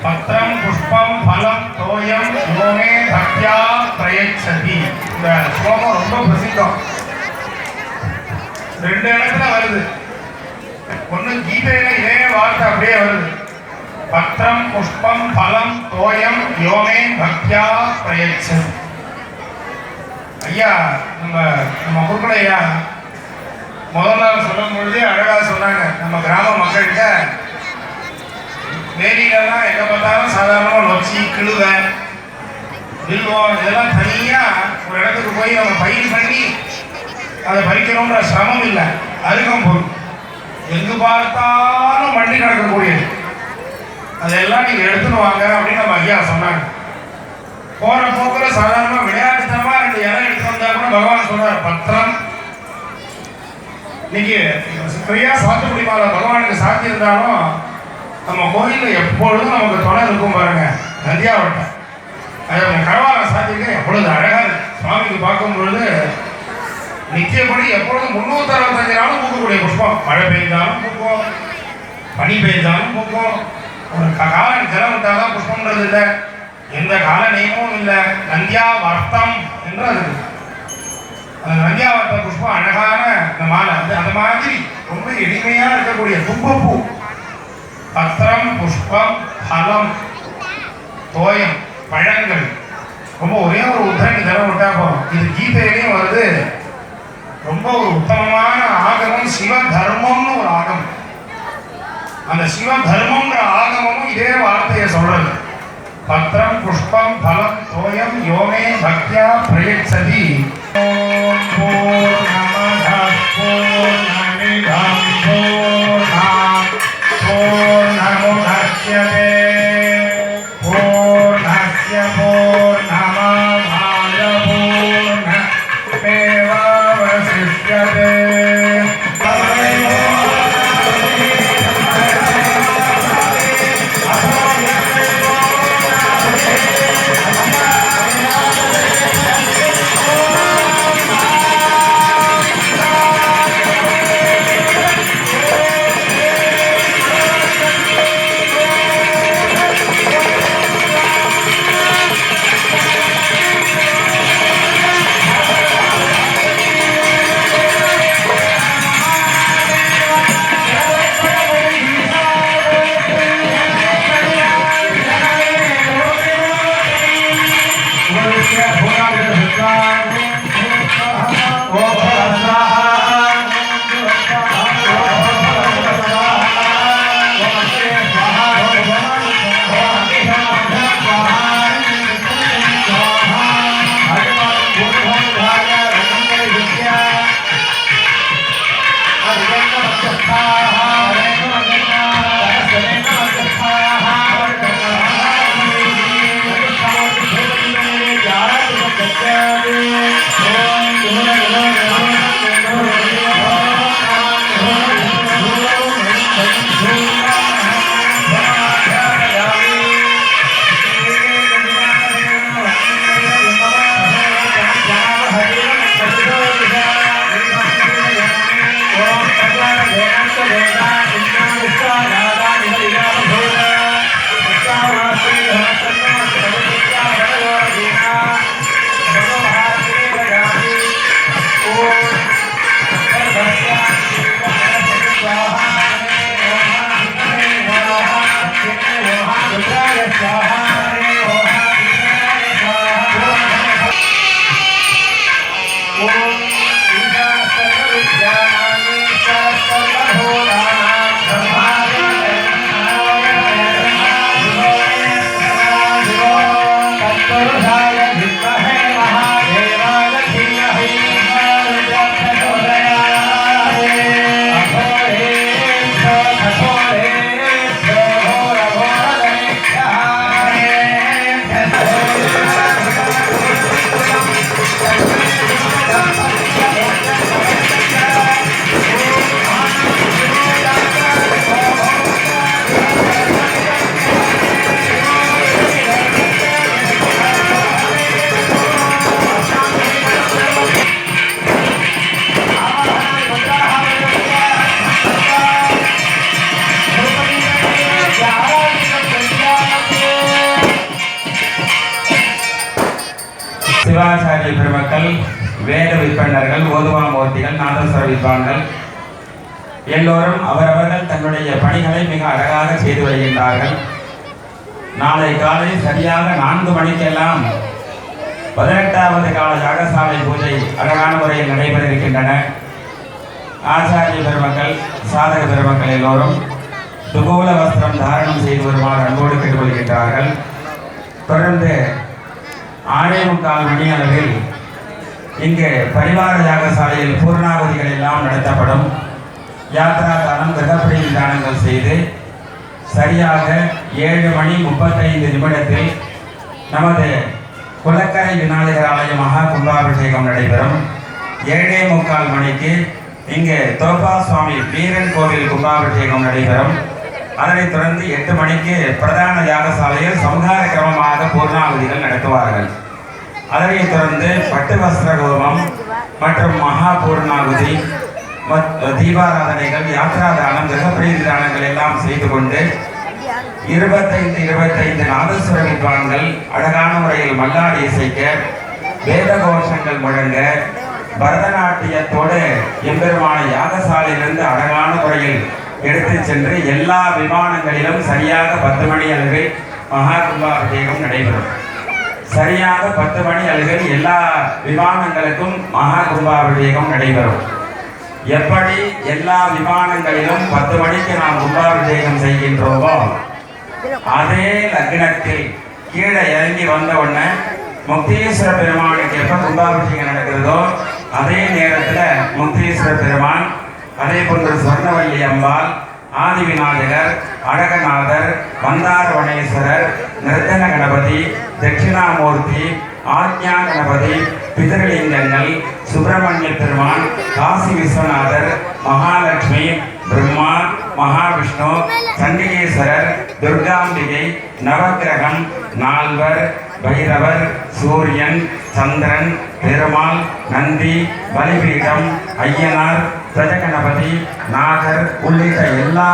பத்திரம் புஷ்பம் பலம் தோயம் யோமே பக்தியா பிரயச்சதி. இந்த ஸ்லோகம் ரொம்ப பிரசித்தம். ரெண்டு இடத்துல வருது. ஒண்ணு கீதையில இதே வார்த்தை அப்படியே வருது. பத்திரம் புஷ்பம் பலம் தோயம் யோமே பக்தியா பிரயச்சதி. ஐயா நம்ம குருக்கள் ஐயா முதல் நாள் சொல்லும் பொழுதே அழகா சொன்னாங்க. நம்ம கிராம மக்கள்கிட்ட வேலிகள்லாம் எங்கே பார்த்தாலும் சாதாரணமாக நொச்சி கிழுவை வில்வம் இதெல்லாம் தனியாக ஒரு இடத்துக்கு போய் நம்ம பயிர் பண்ணி அதை பறிக்கணுன்ற சிரமம் இல்லை. அருகம்பொருள் எங்கு பார்த்தாலும் மண்டி கிடக்கக்கூடியது. அதெல்லாம் நீங்கள் எடுத்துன்னு வாங்க அப்படின்னு நம்ம ஐயா சொன்னாங்க. போகிற போக்கில் சாதாரணமாக விளையாட்டுத்தனமாக 2 இடம் எடுத்து வந்தா கூட பகவான் சொன்னார் பத்திரம். இன்னைக்கு சரியா சாத்துக்குடி மாலை பகவானுக்கு சாத்தி இருந்தாலும் நம்ம கோயிலில் எப்பொழுதும் நமக்கு துணை இருக்கும் பாருங்க. நந்தியாவட்டம் அது கடவாள சாத்திக்க எப்பொழுது அழகாக இருக்கு. சுவாமிக்கு பார்க்கும் பொழுது நித்தியப்படி எப்பொழுதும் 365 நாளும் பூக்கக்கூடிய புஷ்பம். மழை பெய்தாலும் பூக்கும், பனி பெய்தாலும் பூக்கும். ஒரு காலம் ஜலம் விட்டாதான் புஷ்பம்ன்றது இல்லை. எந்த கால நியமும் இல்லை. நந்தியாவர்த்தம் என்று அது அந்த நந்தியாவர்த்த புஷ்பம் அழகான இந்த மாலை. அந்த மாதிரி ரொம்ப எளிமையாக இருக்கக்கூடிய தும்பப்பூ. பத்திரம் புஷ்பம் பலம் தோயம் பழங்கள். ரொம்ப ஒரே ஒரு உத்தரங்க தரம் விட்டா போகும். இது கீதையிலையும் வருது. ரொம்ப ஒரு உத்தமமான ஆகமம் சிவ தர்மம்னு ஒரு ஆகமம். அந்த சிவ தர்மம்ன்ற ஆகமமும் இதே வார்த்தையை சொல்றது. பத்திரம் புஷ்பம் பலம் தோயம் யோமே பக்தியா பிரயச்சதி. ஓம் பூர்ணமதః பூர்ணமிதம் பூர்ணாத் பூர்ணமுதச்யதே பூர்ணஸ்ய பூர்ணமாதாய பூர்ணமேவாவசிஷ்யதே. பெருமக்கள், வேத விற்பனர்கள், ஓதுவாமூர்த்திகள், நாதஸ்வர வித்வான்கள் எல்லோரும் அவரவர்கள் தன்னுடைய பணிகளை மிக அழகாக செய்து வருகின்றார்கள். நாளை காலை சரியாக 4 மணிக்கெல்லாம் 18வது கால யாகசாலை பூஜை அழகான முறையில் நடைபெற இருக்கின்றன. ஆச்சாரிய பெருமக்கள், சாதக பெருமக்கள் எல்லோரும் துகோல வஸ்திரம் தாரணம் செய்து வருமாறு அன்போடு கேட்டுக்கொள்கின்றார்கள். தொடர்ந்து 6:45 மணி அளவில் இங்கு பரிவார யாகசாலையில் பூர்ணாகுதிகள் எல்லாம் நடத்தப்படும். யாத்ரா தானம், கிரகப்பிரதி தானங்கள் செய்து சரியாக 7:35 நமது குளக்கரை விநாயகர் ஆலய மகா கும்பாபிஷேகம் நடைபெறும். 7:45 இங்கு தோபா சுவாமி வீரன் கோவில் கும்பாபிஷேகம் நடைபெறும். அதனைத் தொடர்ந்து 8 பிரதான யாகசாலையில் சமுதாய கிரமமாக பூர்ணாகுதிகள் நடத்துவார்கள். அதனைத் தொடர்ந்து பட்டு வஸ்திர ஹோமம் மற்றும் மகா பூர்ணாகுதி, தீபாராதனைகள், யாத்ரா தானம், கிரகப்பிரதி தானங்கள் எல்லாம் செய்து கொண்டு 25 நாதஸ்வர வித்வான்கள் அழகான முறையில் மல்லாடி இசைக்க, வேத கோஷங்கள் முழங்க, பரதநாட்டியத்தோடு எம்பெருமான யாகசாலையிலிருந்து அழகான முறையில் எடுத்து சென்று எல்லா விமானங்களிலும் சரியாக 10 மணி அளவில் மகா கும்பாபிஷேகம் நடைபெறும். சரியாக 10 மணி அளவில் எல்லா விமானங்களுக்கும் மகா கும்பாபிஷேகம் நடைபெறும். எப்படி எல்லா விமானங்களிலும் 10 மணிக்கு நாம் கும்பாபிஷேகம் செய்கின்றோமோ, அதே லக்னத்தில் கீழே இறங்கி வந்த உடனே முக்தீஸ்வர பெருமானுக்கு எப்ப கும்பாபிஷேகம் நடக்கிறதோ அதே நேரத்தில் முக்தீஸ்வர பெருமான், அதே போன்று சொர்ணவல்லி அம்பாள், ஆதி விநாயகர், அழகநாதர், மந்தாரவணேஸ்வரர், நிர்த்தன கணபதி, தட்சிணாமூர்த்தி, ஆக்ஞா கணபதி, பிதர்லிங்கங்கள், சுப்பிரமணிய பெருமான், காசி விஸ்வநாதர், மகாலட்சுமி, பிரம்மா, மகாவிஷ்ணு, சண்டிகேஸ்வரர், துர்காம்பிகை, நவக்கிரகம், நால்வர், பைரவர், சூரியன், சந்திரன், பெருமாள், நந்தி, பலிபீடம், ஐயனார், பிரஜகணபதி, நாகர் உள்ளிட்ட எல்லா